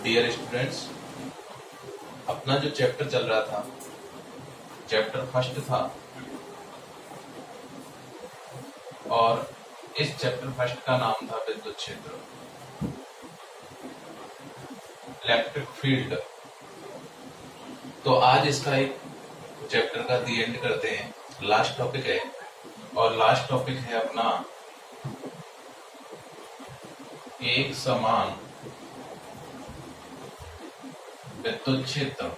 Dear students, अपना जो chapter चल रहा था, चैप्टर फर्स्ट था और इस चैप्टर फर्स्ट का नाम था विद्युत क्षेत्र, इलेक्ट्रिक फील्ड। तो आज इसका एक चैप्टर का दी एंड करते हैं, लास्ट टॉपिक है और लास्ट टॉपिक है अपना एक समान विद्युत क्षेत्र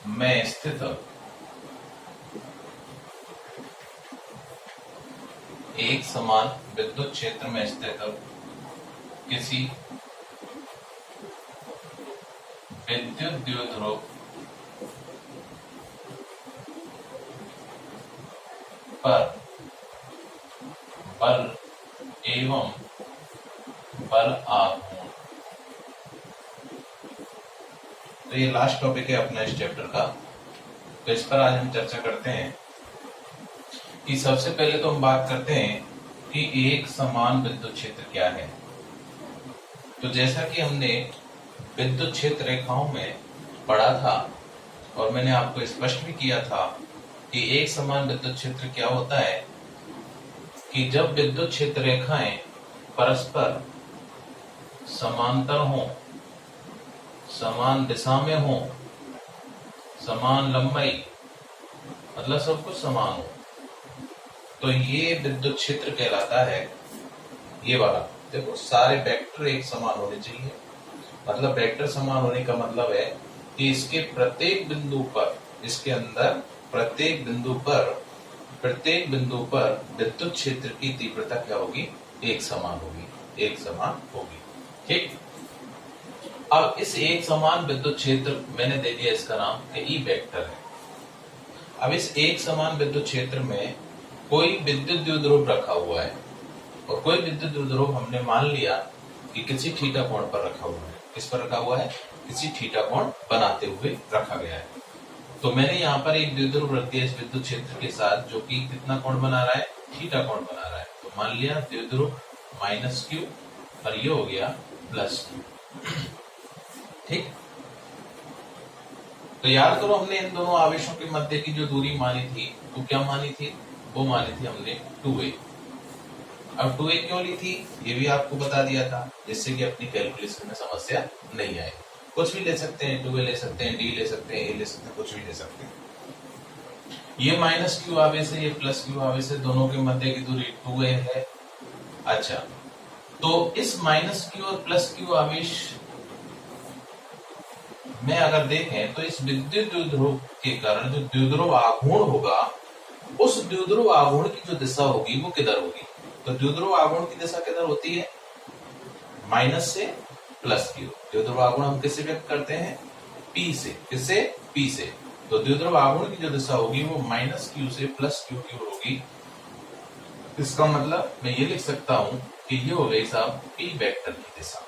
में स्थित एक समान विद्युत क्षेत्र में स्थित किसी विद्युत द्विध्रुव पर बल एवं बल आघूर्ण। तो ये लास्ट टॉपिक है अपना इस चैप्टर का। तो इस पर आज हम चर्चा करते हैं कि सबसे पहले तो हम बात करते हैं कि एक समान विद्युत क्षेत्र क्या है। तो जैसा कि हमने विद्युत क्षेत्र रेखाओं में पढ़ा था और मैंने आपको स्पष्ट भी किया था कि एक समान विद्युत क्षेत्र क्या होता है कि जब विद्युत क्षेत्र रेखाएं परस्पर समांतर हों, समान दिशा में हों, समान लंबाई, मतलब सब कुछ समान हो, तो ये विद्युत क्षेत्र कहलाता है। ये वाला देखो, सारे वेक्टर एक समान होने चाहिए। मतलब वेक्टर समान होने का मतलब है कि इसके प्रत्येक बिंदु पर, इसके अंदर प्रत्येक बिंदु पर विद्युत क्षेत्र की तीव्रता क्या होगी? एक समान होगी, एक समान होगी। ठीक। अब इस एक समान विद्युत क्षेत्र मैंने दे दिया इसका नाम कि ई वेक्टर है। अब इस एक समान विद्युत क्षेत्र में कोई विद्युत द्विध्रुव रखा हुआ है और कोई विद्युत द्विध्रुव हमने मान लिया कि किसी थीटा कोण पर रखा हुआ है। किस पर रखा हुआ है? किसी थीटा कोण बनाते हुए रखा गया है। तो मैंने यहाँ पर एक द्विध्रुव रख दिया इस विद्युत क्षेत्र के साथ, जो कि कितना कोण बना रहा है? थीटा कोण बना रहा है। तो मान लिया द्विध्रुव माइनस क्यू और ये हो गया प्लस क्यू। ठीक। तो याद करो, हमने इन दोनों आवेशों के मध्य की जो दूरी मानी थी वो क्या मानी थी? वो मानी थी हमने 2a। अब 2a क्यों ली थी ये भी आपको बता दिया था, जिससे कि अपनी कैलकुलेशन में समस्या नहीं आए। कुछ भी ले सकते हैं, 2a ले सकते हैं, d ले सकते हैं, a ले सकते हैं, कुछ भी ले सकते हैं। ये माइनस क्यू आवेश है, ये प्लस क्यू आवेश है, दोनों के मध्य की दूरी 2a है। अच्छा, तो इस माइनस क्यू और प्लस क्यू आवेश में अगर देखें तो इस विद्युत द्विध्रुव के कारण जो द्विध्रुव आघूर्ण होगा, उस द्विध्रुव आघूर्ण की जो दिशा होगी वो किधर होगी? तो द्विध्रुव आघूर्ण की दिशा किधर होती है? माइनस से प्लस क्यू। द्विध्रुव आघूर्ण हम किससे व्यक्त करते हैं? P से। किससे? P से। तो द्विध्रुव आघूर्ण की जो दिशा होगी वो माइनस क्यू से प्लस क्यू की ओर होगी। इसका मतलब मैं ये लिख सकता हूं कि ये हो गई साहब P वेक्टर की दिशा।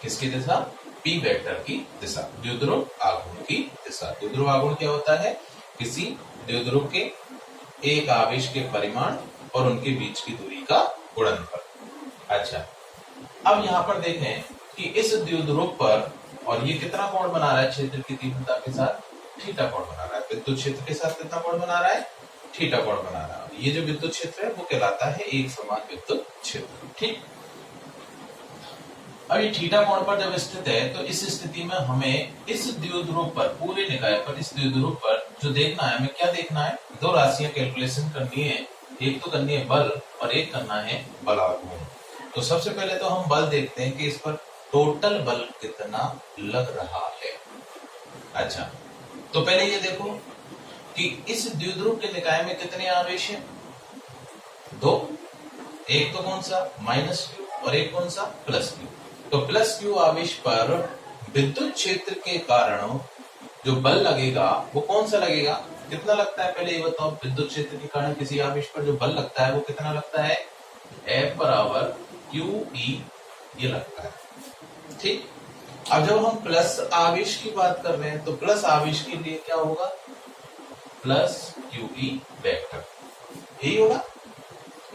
किसकी दिशा? P वेक्टर की दिशा, द्विध्रुव आघूर्ण की दिशा। द्विध्रुव आघूर्ण क्या होता है? किसी द्विध्रुव के एक आवेश के परिमाण और उनके बीच की दूरी का गुणनफल। अच्छा, अब यहाँ पर देखें कि इस द्विध्रुव पर, और ये कितना कोण बना रहा है क्षेत्र की तीव्रता के साथ? थीटा कोण बना रहा है। विद्युत क्षेत्र के साथ कितना कोण बना रहा है? थीटा कोण बना रहा है। ये जो विद्युत क्षेत्र है वो कहलाता है एक समान विद्युत क्षेत्र। ठीक। अब ये थीटा कोण पर जब स्थित है तो इस स्थिति में हमें इस द्विध्रुव पर, पूरे निकाय पर, इस द्विध्रुव पर जो देखना है, हमें क्या देखना है? दो राशियां कैलकुलेशन करनी है। एक तो करनी है बल और एक करना है बलाघूर्ण। तो सबसे पहले तो हम बल देखते हैं कि इस पर टोटल बल कितना लग रहा है। अच्छा, तो पहले ये देखो कि इस द्विध्रुव के निकाय में कितने आवेश हैं? दो। एक तो कौन सा? माइनस क्यू, और एक कौन सा? Plus Q. तो प्लस क्यू आवेश पर विद्युत क्षेत्र के कारण जो बल लगेगा वो कौन सा लगेगा? कितना लगता है पहले ये बताओ? विद्युत क्षेत्र के कारण किसी आवेश पर जो बल लगता है वो कितना लगता है? F बराबर QE ये लगता है। ठीक। अब जब हम प्लस आवेश की बात कर रहे हैं तो प्लस आवेश के लिए क्या होगा? प्लस QE वेक्टर, यही होगा।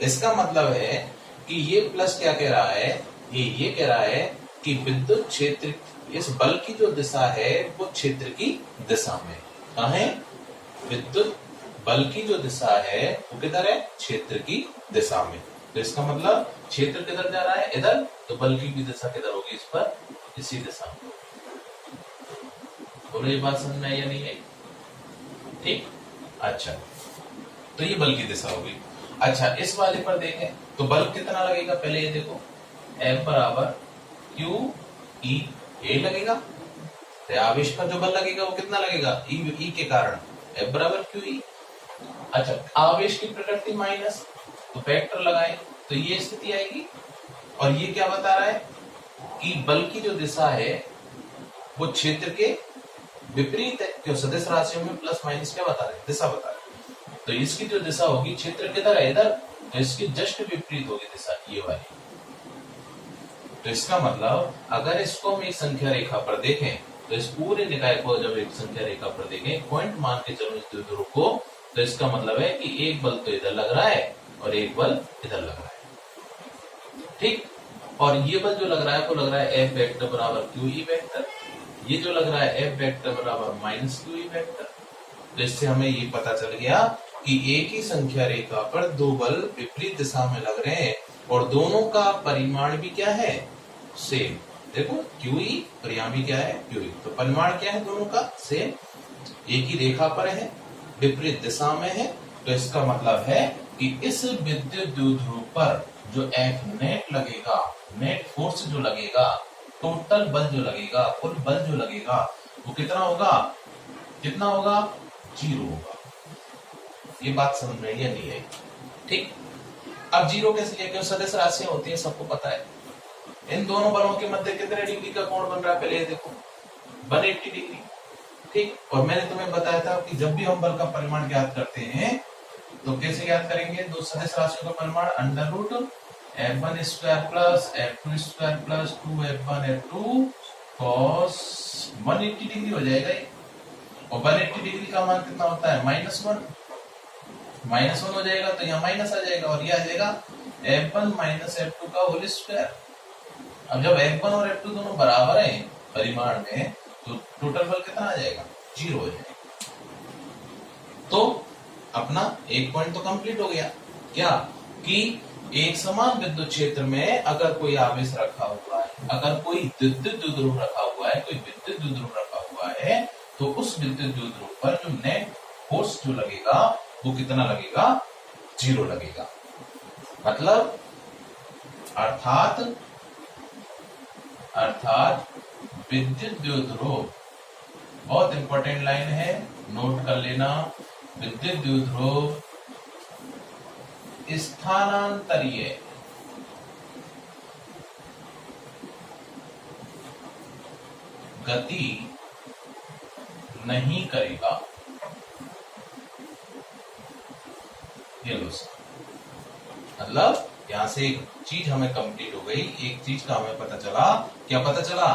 इसका मतलब है कि ये प्लस क्या कह रहा है, ये कह रहा है कि विद्युत क्षेत्र इस बल की जो दिशा है वो क्षेत्र की दिशा में कहाँ है, विद्युत बल की जो दिशा है वो किधर है, क्षेत्र की दिशा में। तो इसका मतलब क्षेत्र किधर जा रहा है, इधर, तो बल की भी दिशा किधर होगी, इस पर, इसी दिशा में। बोलो ये बात समझ में आई या नहीं आई? ठीक, अच्छा, तो ये बल की दिशा होगी। अच्छा, इस वाले पर देखें तो बल कितना लगेगा, पहले ये देखो, F बराबर क्यू ई ए लगेगा। तो आवेश पर जो बल लगेगा वो कितना लगेगा, ई के कारण F बराबर क्यू ई। अच्छा, आवेश की प्रकृति माइनस, तो फैक्टर लगाए तो ये स्थिति आएगी। और ये क्या बता रहा है कि बल की जो दिशा है वो क्षेत्र के विपरीत है, क्यों, सदिश राशियों में प्लस माइनस क्या बता रहे हैं, दिशा बता रहे हैं। तो इसकी जो दिशा होगी, क्षेत्र किधर है, इधर, तो इसकी जस्ट विपरीत होगी दिशा, ये वाली। तो इसका मतलब अगर इसको हम एक संख्या रेखा पर देखें, तो इस पूरे निकाय को जब एक संख्या रेखा पर देखें, पॉइंट मान के चलो इस द्विध्रुव को, तो इसका मतलब है कि एक बल तो इधर लग रहा है और एक बल इधर लग रहा है, ठीक। और ये बल जो लग रहा है वो लग रहा है F वेक्टर बराबर क्यू ई वेक्टर, ये जो लग रहा है F वेक्टर बराबर माइनस क्यू ई वेक्टर। तो इससे हमें ये पता चल गया कि एक ही संख्या रेखा पर दो बल विपरीत दिशा में लग रहे हैं और दोनों का परिमाण भी क्या है, सेम। देखो QE और यहाँ भी क्या है QE, तो परिमाण क्या है दोनों का सेम, एक ही रेखा पर है, विपरीत दिशा में है। तो इसका मतलब है कि इस विद्युत द्विध्रुव पर जो F नेट लगेगा, नेट फोर्स जो लगेगा, टोटल बल जो लगेगा, कुल बल जो लगेगा वो कितना होगा, कितना होगा, 0 होगा। ये बात समझ में या नहीं आई? ठीक, अब 0 कैसे लिया, क्यों, सदिश राशियां होती है, सबको पता है। इन दोनों बलों के मध्य कितने डिग्री का कोण बन रहा है, पहले देखो 180 डिग्री, ठीक। और मैंने तुम्हें बताया था कि जब भी हम बल का परिमाण ज्ञात करते हैं तो कैसे ज्ञात करेंगे, दो सदिश राशियों का परिमाण under root F1 square plus F2 square plus 2F1 F2 cos 180 degree हो जाएगा ये। और 180 डिग्री का मान कितना होता है, -1, -1 हो जाएगा, तो यहाँ माइनस आ जाएगा और ये आ जाएगा F1 माइनस F2 का होल स्क्वायर। अब जब F1 और F2 दोनों बराबर हैं परिमाण में, तो टोटल बल कितना आ जाएगा, 0 हो जाएगा। तो अपना एक पॉइंट तो कंप्लीट हो गया, क्या, कि एक समान विद्युत क्षेत्र में अगर कोई आवेश रखा हुआ है, अगर कोई विद्युत द्विध्रुव रखा हुआ है, कोई विद्युत द्विध्रुव रखा हुआ है, तो उस विद्युत द्विध्रुव पर जो नेट फोर्स जो लगेगा वो कितना लगेगा, 0 लगेगा। मतलब अर्थात विद्युत द्विध्रुव, बहुत इंपॉर्टेंट लाइन है, नोट कर लेना, विद्युत द्विध्रुव स्थानांतरीय गति नहीं करेगा। ये लो, मतलब यहां से एक चीज हमें कंप्लीट हो गई, एक चीज का हमें पता चला, क्या पता चला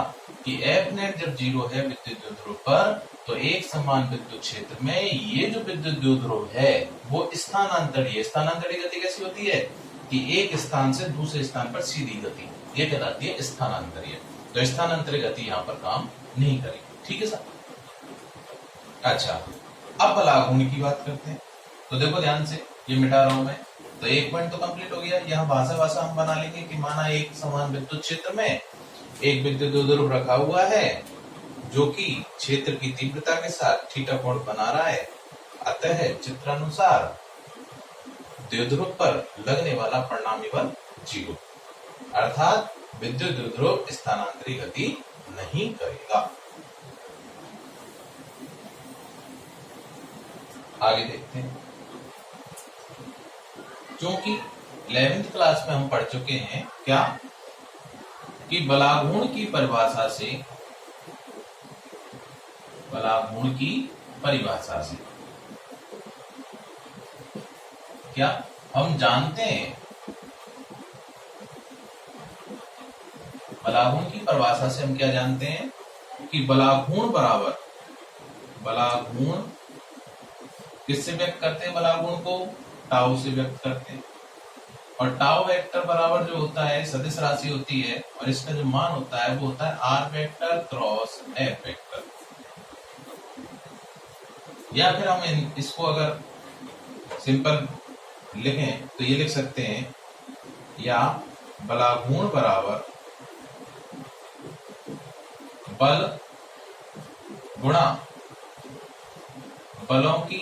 कि F नेट जब 0 है विद्युत द्विध्रुव पर, तो एक समान विद्युत क्षेत्र में ये जो विद्युत द्विध्रुव है वो स्थानांतरीय, स्थानांतरीय गति कैसी होती है कि एक स्थान से दूसरे स्थान पर सीधी गति, ये कहलाती है स्थानांतरीय। तो स्थानांतरीय गति यहाँ पर काम नहीं करेगी, ठीक है सर। अच्छा, अब बलाघूर्ण की बात करते हैं। तो देखो ध्यान से, ये मिटा रहा हूं मैं, तो एक पॉइंट तो कंप्लीट हो गया। यहाँ भाषा हम बना लेंगे कि माना एक समान विद्युत क्षेत्र में एक विद्युत द्विध्रुव रखा हुआ है जो कि क्षेत्र की तीव्रता के साथ थीटा कोण बना रहा है, अतः चित्रानुसार द्विध्रुव पर लगने वाला परिणामी बल 0, अर्थात विद्युत द्विध्रुव स्थानांतरी गति नहीं करेगा। आगे देखते हैं, क्योंकि 11th क्लास में हम पढ़ चुके हैं क्या, कि बलाघूर्ण की परिभाषा से, बलाघूर्ण की परिभाषा से क्या हम जानते हैं, बलाघूर्ण की परिभाषा से हम क्या जानते हैं कि बलाघूर्ण बराबर, बलाघूर्ण किससे व्यक्त करते हैं, बलाघूर्ण को टाउ से व्यक्त करते हैं, और टाउ वेक्टर बराबर जो होता है सदिश राशि होती है, और इसका जो मान होता है वो होता है R vector cross F vector. या फिर हम इसको अगर सिंपल लिखें तो ये लिख सकते हैं, या बलाघूर्ण बराबर बल गुणा बलों की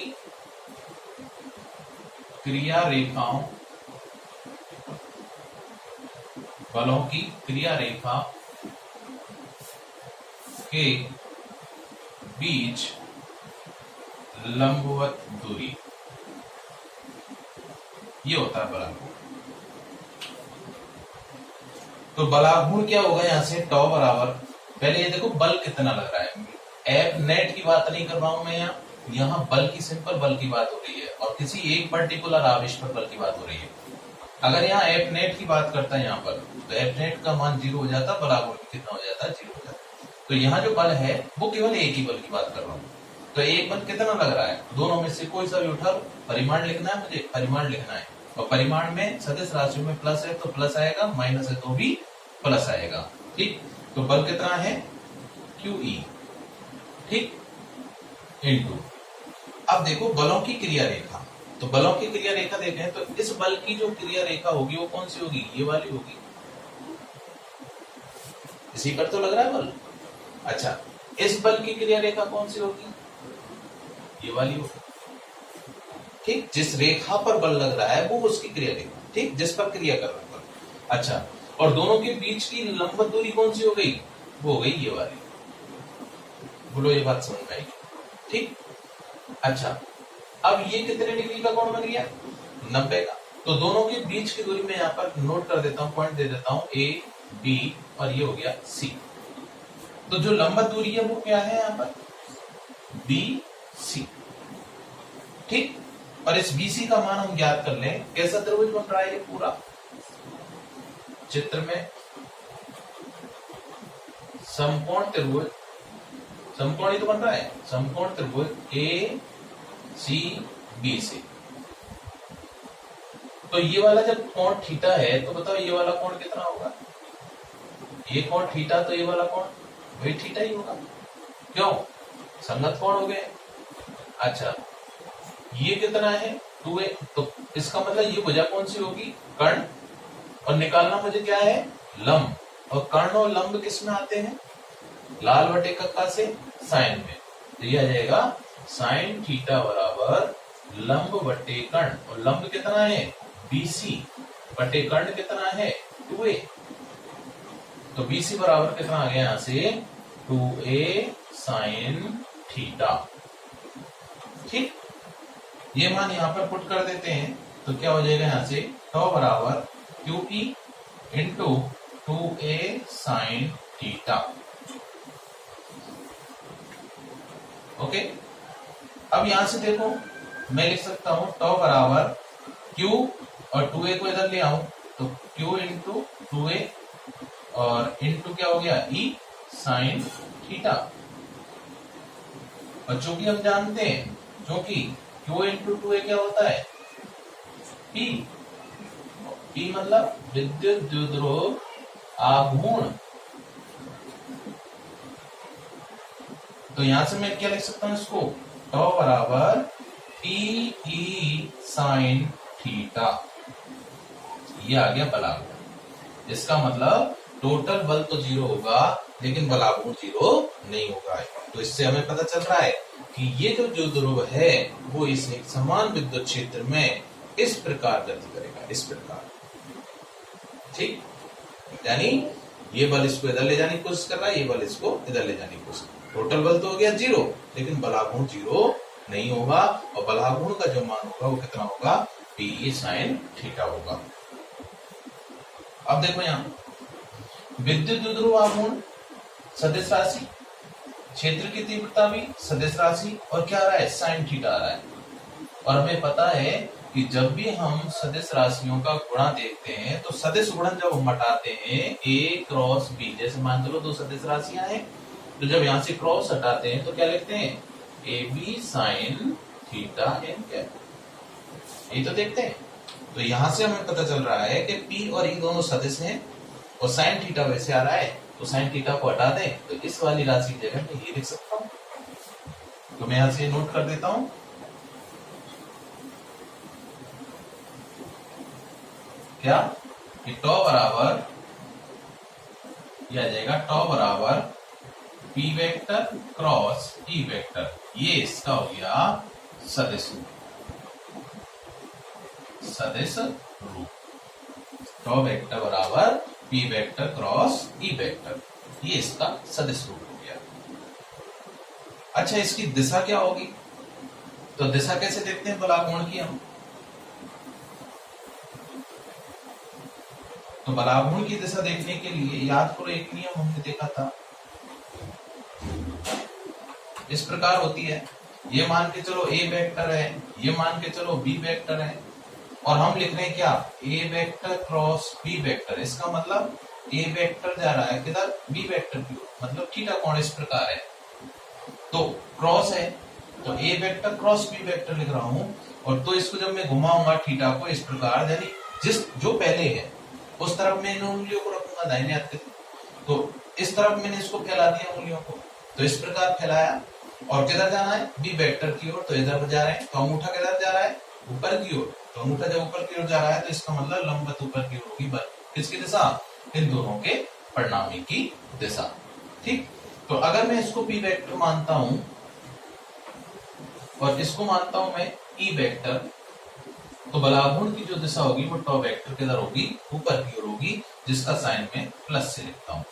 क्रिया रेखाओं, बलों की क्रिया रेखा के बीच लंबवत दूरी, ये होता है बलाघूर्ण। तो बलाघूर्ण क्या होगा यहां से, टॉ बराबर, पहले ये देखो बल कितना लग रहा है, एफ नेट की बात नहीं कर रहा हूं मैं, यहाँ बल की सिंपल बल की बात हो रही है और किसी एक पर्टिकुलर आवेश पर बल की बात हो रही है। अगर यहाँ एफ नेट की बात करता है यहाँ पर, तो एफ नेट का मान 0 हो जाता, बलाघूर्ण कितना हो जाता है, 0 हो जाता। तो यहाँ जो बल है वो केवल एक ही बल की बात कर रहा हूँ। तो एक बल कितना लग रहा है, दोनों में से कोई सा भी उठा लो, परिमाण लिखना है मुझे, परिमाण लिखना है, और परिमाण में सदिश राशियों में प्लस है तो प्लस आएगा, माइनस है तो भी प्लस आएगा। ठीक, तो बल कितना है, QE, ठीक, इनटू, अब देखो बलों की क्रिया रेखा, तो बलों की क्रिया रेखा देखें तो इस बल की जो क्रिया रेखा होगी वो कौन सी होगी, ये वाली होगी, इसी पर तो लग रहा है बल। अच्छा, इस बल की क्रिया रेखा कौन सी होगी, ये वाली होगी। ठीक, जिस रेखा पर बल लग रहा है वो उसकी क्रिया रेखा, ठीक, जिस पर क्रिया कर रहा है बल। अच्छा, और दोनों के बीच की लंबवत दूरी कौन सी हो गई, वो हो गई ये वाली। बोलो ये बात समझ में आई, ठीक। अच्छा, अब ये कितने डिग्री का कोण बन गया, 90 का। तो दोनों के बीच की दूरी में यहाँ पर नोट कर देता हूँ, पॉइंट दे देता हूँ, A, B और ये हो गया C। तो जो लंबवत दूरी है वो क्या है यहाँ पर, BC, ठीक। और इस BC का मान हम ज्ञात कर लें, कैसा त्रिभुज बन रहा है ये पूरा चित्र में, समकोण त्रिभुज, समकोण ही तो बन रहा है, समकोण त्रिभुज ACBC। तो ये वाला जब कोण थीटा है तो बताओ ये वाला कोण कितना होगा, ये कोण थीटा, तो ये वाला कोण वही थीटा ही होगा, क्यों, संगत कोण हो गए। अच्छा, ये कितना है 2a, तो इसका मतलब ये भुजा कौन सी होगी, कर्ण, और निकालना मुझे क्या है, लंब, और कर्ण और लंब किस में आते हैं, लाल बटे कक्का से साइन में, तो ये आ जाएगा साइन थीटा बराबर लंब बटे कर्ण, और लंब कितना है BC बटे कर्ण कितना है 2a, तो BC बराबर कितना आ गया यहां से 2a साइन थीटा, ठीक। ये मान यहां पर पुट कर देते हैं तो क्या हो जाएगा यहां से, टॉ बराबर QE into 2a sine theta. Okay, अब यहां से देखो मैं लिख सकता हूं टॉ बराबर Q, और 2a को इधर ले आऊं तो Q इंटू 2a और इंटू क्या हो गया E साइन थीटा। और चूंकि हम जानते हैं, क्योंकि Q इंटू 2a क्या होता है P, P मतलब विद्युत द्विध्रुव आघूर्ण, तो यहां से मैं क्या लिख सकता हूं इसको, टॉ बराबर PE साइन थीटा, ये आ गया बलाघूर्ण। इसका मतलब टोटल बल तो 0 होगा लेकिन बलाघूर्ण 0 नहीं होगा। तो इससे हमें पता चल रहा है कि ये जो द्विध्रुव है वो इस एक समान विद्युत क्षेत्र में इस प्रकार गति करेगा, इस प्रकार, ठीक। यानी ये बल इसको इधर ले जाने की कोशिश कर रहा है, ये बल इसको इधर ले जाने की कोशिश, टोटल बल तो हो गया 0 लेकिन बलाघूर्ण 0 नहीं होगा, और बलाघूर्ण का जो मान होगा वो कितना होगा, PE साइन थीटा होगा। अब देखो यहां विद्युत द्विध्रुव आघूर्ण सदिश राशि, क्षेत्र की तीव्रता भी सदिश राशि, और क्या आ रहा है, साइन थीटा आ रहा है। और हमें पता है कि जब भी हम सदिश राशियों का गुणा देखते हैं तो सदिश गुणन जब हम हटाते हैं A क्रॉस B, जैसे मान चलो दो सदिश राशियां हैं, तो जब यहां से क्रॉस हटाते हैं तो क्या लिखते हैं, AB sine theta n cap, यही तो देखते हैं। तो यहां से हमें पता चल रहा है कि P और E दोनों सदिश हैं और साइन थीटा वैसे आ रहा है, तो साइन थीटा को हटा दें तो इस वाली राशि की जगह मैं ये लिख सकता हूं। तो मैं यहां से नोट कर देता हूं, क्या कि टॉ बराबर यह आ जाएगा टॉ बराबर P vector cross E vector, ये इसका हो गया सदिश रूप। सदिश रूप टॉ वेक्टर बराबर P vector cross E vector, ये इसका सदिश रूप हो गया। अच्छा, इसकी दिशा क्या होगी? तो दिशा कैसे देखते हैं बलाकोण की हम? तो बलाकोण की दिशा देखने के लिए याद करो, एक नियम हमने देखा था, इस प्रकार होती है। ये मान के चलो A वेक्टर है, ये मान के चलो B वेक्टर है, और हम लिख रहे हैं क्या? A vector cross B vector. इसका मतलब A वेक्टर जा रहा है किधर? B वेक्टर की ओर, मतलब थीटा कोण इस प्रकार है। तो क्रॉस है तो A vector cross B vector लिख रहा हूं, और तो इसको जब मैं घुमाऊंगा थीटा को इस प्रकार, यानी जिस जो पहले है उस तरफ मैं इन उंगलियों को रखूंगा दाहिने हाथ की, तो इस तरफ मैंने इसको फैला दिया उंगलियों को, तो इस प्रकार फैलाया, और किधर जाना है? B वेक्टर की ओर, तो इधर जा रहे हैं। तो अंगूठा किधर जा रहा है? ऊपर की ओर। तो अंगूठा जब ऊपर की ओर जा रहा है तो इसका मतलब लंबवत ऊपर की ओर होगी बल। किसकी दिशा? इन दोनों के परिणामी की दिशा। ठीक, तो अगर मैं इसको P वेक्टर मानता हूं और इसको मानता हूं मैं E वेक्टर, तो बलाघूर्ण की जो दिशा होगी वो टॉ वेक्टर किधर होगी? ऊपर की ओर होगी, जिसका साइन में प्लस से लिखता हूं।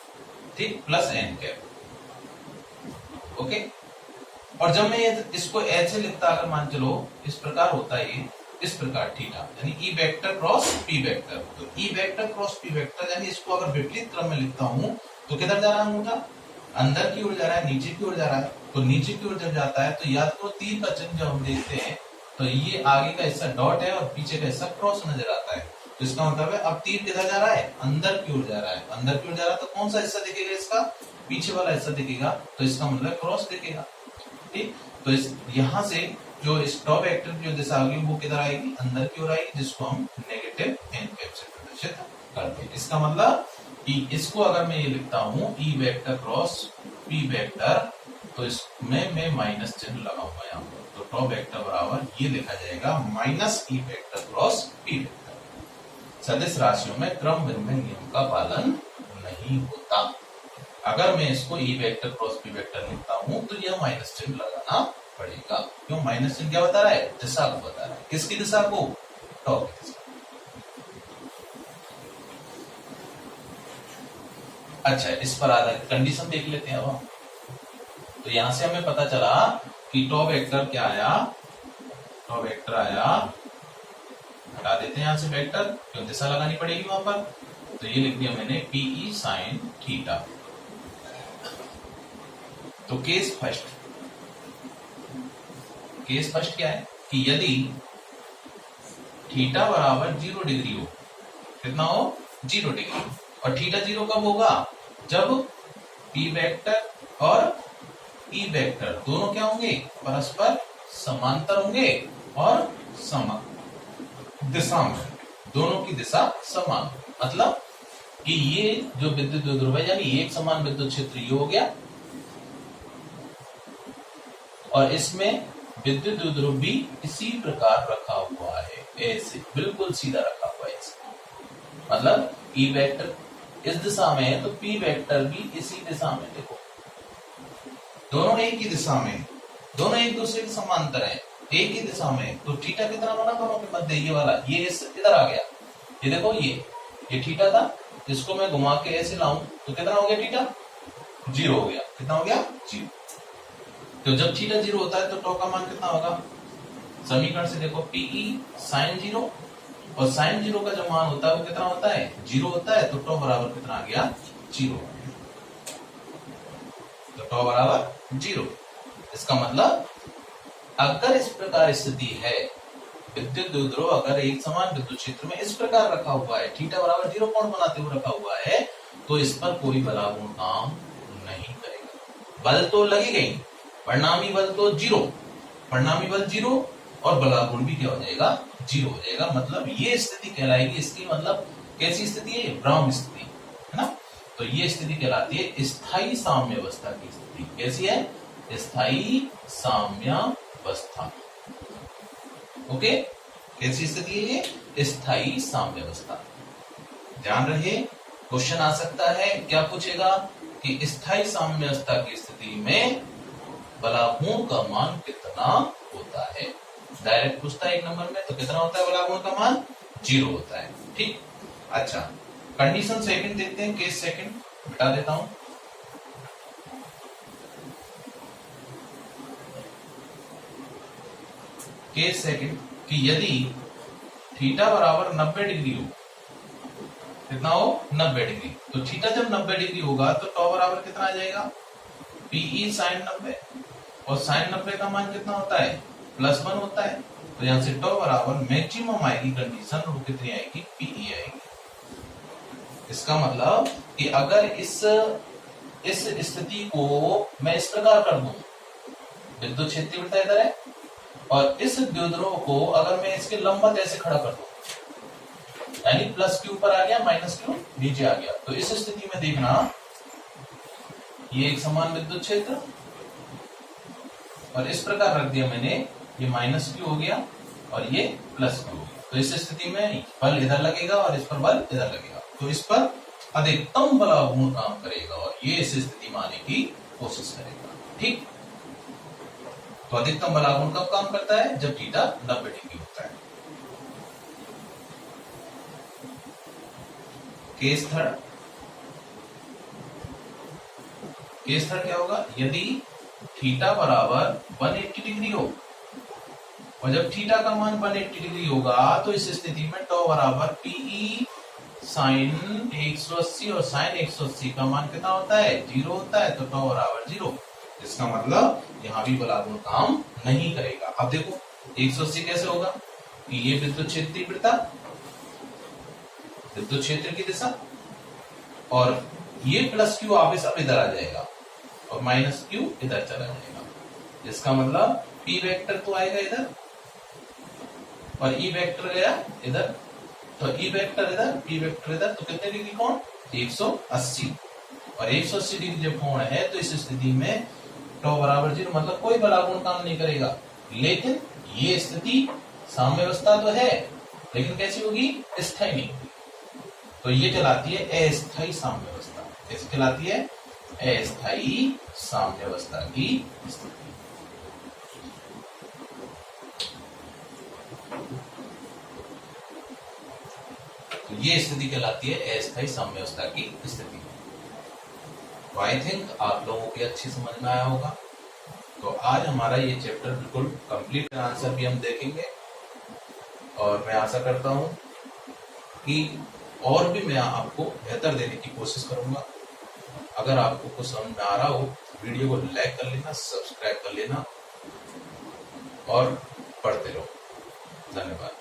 ठीक, प्लस n कैप। ओके, और जब मैं इसको ऐसे लिखता, अगर मान चलो इस प्रकार होता है, ये इस प्रकार थीटा, यानी E vector cross P vector. तो E vector cross P vector, यानी इसको अगर विपरीत क्रम में लिखता हूं तो किधर जा रहा है अंगूठा? अंदर की ओर जा रहा है, नीचे की ओर जा रहा है। तो नीचे की ओर जब जाता है तो याद करो तीर का चिन्ह जब हम देखते हैं तो ये आगे का हिस्सा डॉट है और पीछे का हिस्सा क्रॉस नजर आता है। तो इसका मतलब है अब तीर किधर जा रहा है? अंदर की ओर जा रहा है। अंदर की ओर जा रहा है तो कौन सा हिस्सा दिखेगा? इसका पीछे वाला हिस्सा दिखेगा, तो इसका मतलब क्रॉस दिखेगा। ठीक, तो इस यहां से जो इस टॉ वेक्टर की जो दिशा होगी वो किधर आएगी? अंदर की ओर आएगी, जिसको हम नेगेटिव n कैप से प्रदर्शित करते हैं। इसका मतलब कि इसको अगर मैं ये लिखता हूं E vector cross P vector, तो इसमें मैं माइनस चिन्ह लगाऊंगा यहाँ पर, तो टॉ वेक्टर बराबर ये लिखा जाएगा minus E vector cross P vector. सदिश राशियों में क्रम विनिमय नियम का पालन नहीं होता। अगर मैं इसको E vector cross P vector लिखता हूं तो यह माइनस चिन्ह लगाना पड़ेगा। क्यों? माइनस चिन्ह क्या बता रहा है? दिशा को बता रहा है। किसकी दिशा को? टॉ की दिशा। अच्छा, इस पर आधारित कंडीशन देख लेते हैं अब हम। तो यहां से हमें पता चला कि टॉ वेक्टर क्या आया? टॉ वेक्टर आया, हटा देते हैं यहां से वेक्टर, क्यों दिशा लगानी पड़ेगी वहां पर। तो ये लिख दिया मैंने PE साइन थीटा। तो केस फर्स्ट क्या है कि यदि थीटा बराबर 0 डिग्री हो, कितना हो? 0 डिग्री। और थीटा 0 कब होगा? जब P वेक्टर और E वेक्टर दोनों क्या होंगे? परस्पर समांतर होंगे और समान दिशा में, दोनों की दिशा समान। मतलब कि ये जो विद्युत द्विध्रुव है, यानी एक समान विद्युत क्षेत्र ये हो गया, और इसमें विद्युत द्विध्रुव भी इसी प्रकार रखा हुआ है, ऐसे बिल्कुल सीधा रखा हुआ है। मतलब E वेक्टर इस दिशा में है तो P वेक्टर भी इसी दिशा में। देखो दोनों एक ही दिशा में, दोनों एक दूसरे के समांतर हैं, एक ही दिशा में। तो थीटा कितना बना दोनों के मध्य? ये वाला, ये इधर आ गया। ये देखो ये थीटा था, इसको मैं घुमा के ऐसे लाऊं तो कितना हो गया? थीटा 0 हो गया। कितना हो गया? 0। तो जब थीटा 0 होता है तो टॉ का मान कितना होगा? समीकरण से देखो PE साइन 0, और साइन 0 का जो मान होता है वो कितना होता है? 0 होता है। तो टॉ बराबर कितना आ गया? 0। तो टॉ बराबर 0। इसका मतलब अगर इस प्रकार स्थिति है, विद्युत द्विध्रुव अगर एक समान विद्युत क्षेत्र में इस प्रकार रखा हुआ है, थीटा बराबर 0 कोण बनाते हुए रखा हुआ है, तो इस पर कोई बलाघूर्ण काम नहीं करेगा। बल तो लगेगा ही, परिणामी बल तो 0, परिणामी बल 0, और बलाघूर्ण भी क्या हो जाएगा? जीरो हो जाएगा। मतलब ये स्थिति कहलाएगी, इसकी मतलब कैसी स्थिति है, ब्राह्म स्थिति है ना। तो ये स्थिति कहलाती है स्थायी साम्यावस्था की स्थिति। कैसी है, स्थायी साम्यावस्था। ओके, कैसी स्थिति है ये, स्थायी साम्यावस्था। ध्यान रहे, क्वेश्चन आ सकता है, क्या पूछेगा कि स्थायी साम्यावस्था की स्थिति में बलागुण का मान कितना होता है। डायरेक्ट पूछता है एक नंबर में, तो कितना होता है बलागुण का मान, 0 होता है। ठीक, अच्छा कंडीशन सेकंड देखते हैं, केस सेकंड बता देता हूं। केस सेकंड कि यदि थीटा बराबर 90 डिग्री हो, कितना हो, 90 डिग्री, तो थीटा जब 90 डिग्री होगा तो टॉ बराबर कितना आ जाएगा, पीई साइन 90, और साइन 90 का मान कितना होता है, +1 होता है। तो यहां से टॉ बराबर मैक्सिमम आएगी कंडीशन, वो कितनी आएगी, पीई आएगी। इसका मतलब कि अगर इस स्थिति को मैं इस प्रकार कर दूं, विद्युत क्षेत्र वृत्त इधर है, और इस द्विध्रुव को अगर मैं इसके लंबवत ऐसे खड़ा कर दूं, यानी प्लस क्यू ऊपर आ गया, माइनस क्यू नीचे आ गया, तो इस स्थिति में देखना ये एक समान विद्युत क्षेत्र, और इस प्रकार रख दिया मैंने, ये माइनस क्यू हो गया और ये प्लस क्यू हो गया। तो इस स्थिति में बल इधर लगेगा और इस पर बल इधर लगेगा, तो इस पर अधिकतम बलागुण काम करेगा और ये इस स्थिति में आने की कोशिश करेगा। ठीक, तो अधिकतम बलागुण कब काम करता है, जब थीटा 90 डिग्री होता है। केस थर्ड, केस थर्ड क्या होगा, यदि थीटा बराबर 180 डिग्री हो, और जब थीटा का मान 180 डिग्री होगा तो इस स्थिति में टॉ बराबर पीई साइन 180, और साइन 180 का मान कितना होता है, 0 होता है, तो टॉ बराबर 0। इसका मतलब यहां भी बलागुण काम नहीं करेगा। अब देखो 180 कैसे होगा, कि ये विद्युत क्षेत्र तीव्रता, विद्युत क्षेत्र की दिशा, और ये प्लस क्यू वापस अब इधर आ जाएगा और माइनस क्यू इधर चला जाएगा। इसका मतलब पी वेक्टर तो आएगा इधर और ई वेक्टर गया इधर, तो ई वेक्टर इधर, पी वेक्टर इधर, तो कितने डिग्री कोण, 180, और 180 डिग्री जब कोण है तो इस स्थिति में टॉ बराबर 0, मतलब कोई बलागुण काम नहीं करेगा। लेकिन ये स्थिति साम्यावस्था तो है, लेकिन कैसी होगी, स्थायी नहीं होगी। तो ये कहलाती है अस्थायी साम्यावस्था। कैसे कहलाती है, अस्थायी साम्यावस्था की स्थिति। तो ये स्थिति कहलाती है अस्थायी साम्यावस्था की स्थिति। तो आई थिंक आप लोगों की अच्छी समझ में आया होगा। तो आज हमारा ये चैप्टर बिल्कुल कंप्लीट आंसर भी हम देखेंगे, और मैं आशा करता हूं कि और भी मैं आपको बेहतर देने की कोशिश करूंगा। अगर आपको कुछ समझ में आ रहा हो, वीडियो को लाइक कर लेना, सब्सक्राइब कर लेना और पढ़ते रहो। धन्यवाद।